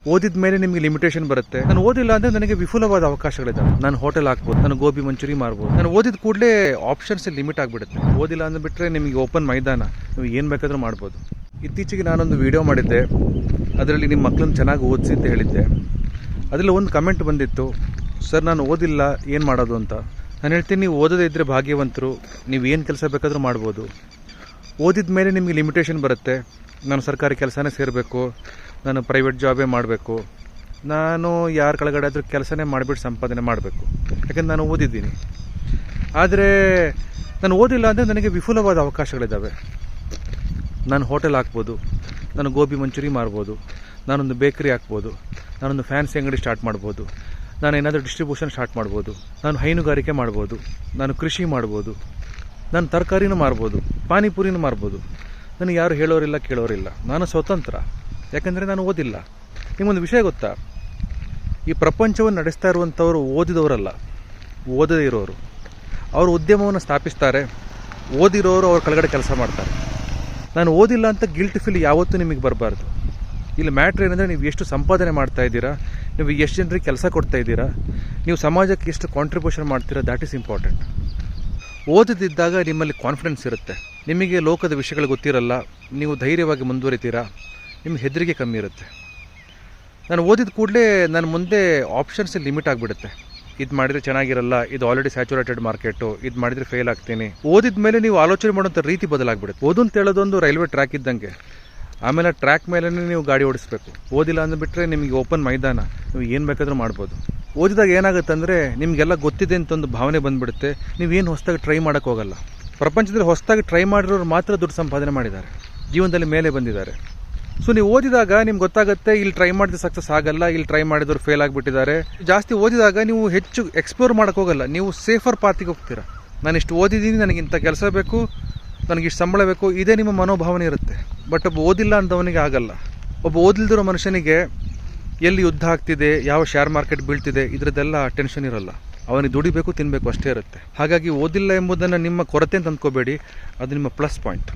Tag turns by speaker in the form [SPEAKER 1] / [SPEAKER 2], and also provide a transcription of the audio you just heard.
[SPEAKER 1] ಓದಿದ ಮೇಲೆ ನಿಮಗೆ ಲಿಮಿಟೇಷನ್ ಬರುತ್ತೆ. ನಾನು ಓದಿಲ್ಲ ಅಂದ್ರೆ ನನಗೆ ವಿಫುಲವಾದ ಅವಕಾಶಗಳಿದ್ದಾವೆ. ನಾನು ಹೋಟೆಲ್ ಹಾಕ್ಬೋದು, ನಾನು ಗೋಬಿ ಮಂಚೂರಿ ಮಾರ್ಬೋದು. ನಾನು ಓದಿದ ಕೂಡಲೇ ಆಪ್ಷನ್ಸ್ ಲಿಮಿಟ್ ಆಗಿಬಿಡುತ್ತೆ. ಓದಿಲ್ಲ ಅಂದ್ಬಿಟ್ರೆ ನಿಮಗೆ ಓಪನ್ ಮೈದಾನ, ನೀವು ಏನು ಬೇಕಾದರೂ ಮಾಡ್ಬೋದು. ಇತ್ತೀಚೆಗೆ ನಾನೊಂದು ವಿಡಿಯೋ ಮಾಡಿದ್ದೆ, ಅದರಲ್ಲಿ ನಿಮ್ಮ ಮಕ್ಕಳನ್ನ ಚೆನ್ನಾಗಿ ಓದಿಸಿ ಅಂತ ಹೇಳಿದ್ದೆ. ಅದರಲ್ಲಿ ಒಂದು ಕಮೆಂಟ್ ಬಂದಿತ್ತು, ಸರ್ ನಾನು ಓದಿಲ್ಲ ಏನು ಮಾಡೋದು ಅಂತ. ನಾನು ಹೇಳ್ತೀನಿ, ನೀವು ಓದದೇ ಇದ್ದರೆ ಭಾಗ್ಯವಂತರು, ನೀವು ಏನು ಕೆಲಸ ಬೇಕಾದರೂ ಮಾಡ್ಬೋದು. ಓದಿದ ಮೇಲೆ ನಿಮಗೆ ಲಿಮಿಟೇಷನ್ ಬರುತ್ತೆ. ನಾನು ಸರ್ಕಾರಿ ಕೆಲಸನೇ ಸೇರಬೇಕು, ನಾನು ಪ್ರೈವೇಟ್ ಜಾಬೇ ಮಾಡಬೇಕು, ನಾನು ಯಾರ ಕೆಳಗಡೆ ಆದರೂ ಕೆಲಸನೇ ಮಾಡಿಬಿಟ್ಟು ಸಂಪಾದನೆ ಮಾಡಬೇಕು, ಯಾಕೆಂದ್ರೆ ನಾನು ಓದಿದ್ದೀನಿ. ಆದರೆ ನಾನು ಓದಿಲ್ಲ ಅಂದರೆ ನನಗೆ ವಿಫುಲವಾದ ಅವಕಾಶಗಳಿದ್ದಾವೆ. ನಾನು ಹೋಟೆಲ್ ಹಾಕ್ಬೋದು, ನಾನು ಗೋಬಿ ಮಂಚೂರಿ ಮಾರ್ಬೋದು, ನಾನೊಂದು ಬೇಕರಿ ಹಾಕ್ಬೋದು, ನಾನೊಂದು ಫ್ಯಾನ್ಸಿ ಅಂಗಡಿ ಸ್ಟಾರ್ಟ್ ಮಾಡ್ಬೋದು, ನಾನು ಏನಾದರೂ ಡಿಸ್ಟ್ರಿಬ್ಯೂಷನ್ ಸ್ಟಾರ್ಟ್ ಮಾಡ್ಬೋದು, ನಾನು ಹೈನುಗಾರಿಕೆ ಮಾಡ್ಬೋದು, ನಾನು ಕೃಷಿ ಮಾಡ್ಬೋದು, ನಾನು ತರಕಾರಿನೂ ಮಾರ್ಬೋದು, ಪಾನಿಪುರಿನೂ ಮಾರ್ಬೋದು. ನನಗೆ ಯಾರು ಹೇಳೋರಿಲ್ಲ ಕೇಳೋರಿಲ್ಲ, ನಾನು ಸ್ವತಂತ್ರ, ಯಾಕಂದರೆ ನಾನು ಓದಿಲ್ಲ. ನಿಮಗೊಂದು ವಿಷಯ ಗೊತ್ತಾ, ಈ ಪ್ರಪಂಚವನ್ನು ನಡೆಸ್ತಾ ಇರುವಂಥವರು ಓದಿದವರಲ್ಲ, ಓದದೇ ಇರೋರು. ಅವರು ಉದ್ಯಮವನ್ನು ಸ್ಥಾಪಿಸ್ತಾರೆ, ಓದಿರೋರು ಅವ್ರ ಕೆಳಗಡೆ ಕೆಲಸ ಮಾಡ್ತಾರೆ. ನಾನು ಓದಿಲ್ಲ ಅಂತ ಗಿಲ್ಟ್ ಫೀಲ್ ಯಾವತ್ತೂ ನಿಮಗೆ ಬರಬಾರ್ದು. ಇಲ್ಲಿ ಮ್ಯಾಟ್ರ್ ಏನಂದರೆ, ನೀವು ಎಷ್ಟು ಸಂಪಾದನೆ ಮಾಡ್ತಾ ಇದ್ದೀರಾ, ನೀವು ಎಷ್ಟು ಜನರಿಗೆ ಕೆಲಸ ಕೊಡ್ತಾ ಇದ್ದೀರಾ, ನೀವು ಸಮಾಜಕ್ಕೆ ಎಷ್ಟು ಕಾಂಟ್ರಿಬ್ಯೂಷನ್ ಮಾಡ್ತೀರಾ, ದ್ಯಾಟ್ ಈಸ್ ಇಂಪಾರ್ಟೆಂಟ್. ಓದದಿದ್ದಾಗ ನಿಮ್ಮಲ್ಲಿ ಕಾನ್ಫಿಡೆನ್ಸ್ ಇರುತ್ತೆ, ನಿಮಗೆ ಲೋಕದ ವಿಷಯಗಳು ಗೊತ್ತಿರಲ್ಲ, ನೀವು ಧೈರ್ಯವಾಗಿ ಮುಂದುವರಿತೀರಾ, ನಿಮ್ಗೆ ಹೆದರಿಕೆ ಕಮ್ಮಿ ಇರುತ್ತೆ. ನಾನು ಓದಿದ ಕೂಡಲೇ ನನ್ನ ಮುಂದೆ ಆಪ್ಷನ್ಸ್ ಲಿಮಿಟ್ ಆಗಿಬಿಡುತ್ತೆ. ಇದು ಮಾಡಿದರೆ ಚೆನ್ನಾಗಿರಲ್ಲ, ಇದು ಆಲ್ರೆಡಿ ಸ್ಯಾಚುರೇಟೆಡ್ ಮಾರ್ಕೆಟು, ಇದು ಮಾಡಿದರೆ ಫೇಲ್ ಆಗ್ತೀನಿ. ಓದಿದ ಮೇಲೆ ನೀವು ಆಲೋಚನೆ ಮಾಡೋಂಥ ರೀತಿ ಬದಲಾಗ್ಬಿಡುತ್ತೆ. ಓದು ಅಂತ ಹೇಳೋದೊಂದು ರೈಲ್ವೆ ಟ್ರ್ಯಾಕ್ ಇದ್ದಂಗೆ, ಆಮೇಲೆ ಟ್ರ್ಯಾಕ್ ಮೇಲೆ ನೀವು ಗಾಡಿ ಓಡಿಸ್ಬೇಕು. ಓದಿಲ್ಲ ಅಂದ್ಬಿಟ್ರೆ ನಿಮಗೆ ಓಪನ್ ಮೈದಾನ, ನೀವು ಏನು ಬೇಕಾದರೂ ಮಾಡ್ಬೋದು. ಓದಿದಾಗ ಏನಾಗುತ್ತೆ ಅಂದರೆ, ನಿಮಗೆಲ್ಲ ಗೊತ್ತಿದೆ ಅಂತ ಒಂದು ಭಾವನೆ ಬಂದುಬಿಡುತ್ತೆ. ನೀವೇನು ಹೊಸದಾಗಿ ಟ್ರೈ ಮಾಡೋಕ್ಕೆ ಹೋಗಲ್ಲ. ಪ್ರಪಂಚದಲ್ಲಿ ಹೊಸದಾಗಿ ಟ್ರೈ ಮಾಡಿರೋರು ಮಾತ್ರ ದುಡ್ಡು ಸಂಪಾದನೆ ಮಾಡಿದ್ದಾರೆ, ಜೀವನದಲ್ಲಿ ಮೇಲೆ ಬಂದಿದ್ದಾರೆ. ಸೊ ನೀವು ಓದಿದಾಗ ನಿಮ್ಗೆ ಗೊತ್ತಾಗುತ್ತೆ, ಇಲ್ಲಿ ಟ್ರೈ ಮಾಡಿದ್ರೆ ಸಕ್ಸಸ್ ಆಗಲ್ಲ, ಇಲ್ಲಿ ಟ್ರೈ ಮಾಡಿದವರು ಫೇಲ್ ಆಗಿಬಿಟ್ಟಿದ್ದಾರೆ. ಜಾಸ್ತಿ ಓದಿದಾಗ ನೀವು ಹೆಚ್ಚು ಎಕ್ಸ್ಪ್ಲೋರ್ ಮಾಡೋಕ್ಕೆ ಹೋಗಲ್ಲ, ನೀವು ಸೇಫರ್ ಪಾತಿಗೆ ಹೋಗ್ತೀರಾ. ನಾನು ಇಷ್ಟು ಓದಿದ್ದೀನಿ, ನನಗಿಂಥ ಕೆಲಸ ಬೇಕು, ನನಗಿಷ್ಟು ಸಂಬಳ ಬೇಕು, ಇದೇ ನಿಮ್ಮ ಮನೋಭಾವನೆ ಇರುತ್ತೆ. ಬಟ್ ಒಬ್ಬ ಓದಿಲ್ಲ ಅಂದವನಿಗೆ ಆಗಲ್ಲ. ಒಬ್ಬ ಓದಿಲ್ದಿರೋ ಮನುಷ್ಯನಿಗೆ ಎಲ್ಲಿ ಯುದ್ಧ ಆಗ್ತಿದೆ, ಯಾವ ಶೇರ್ ಮಾರ್ಕೆಟ್ ಬೀಳ್ತಿದೆ, ಇದರದ್ದೆಲ್ಲ ಟೆನ್ಷನ್ ಇರೋಲ್ಲ. ಅವನಿಗೆ ದುಡಿಬೇಕು, ತಿನ್ನಬೇಕು ಅಷ್ಟೇ ಇರುತ್ತೆ. ಹಾಗಾಗಿ ಓದಿಲ್ಲ ಎಂಬುದನ್ನು ನಿಮ್ಮ ಕೊರತೆ ಅಂತ ಅಂದ್ಕೋಬೇಡಿ, ಅದು ನಿಮ್ಮ ಪ್ಲಸ್ ಪಾಯಿಂಟ್.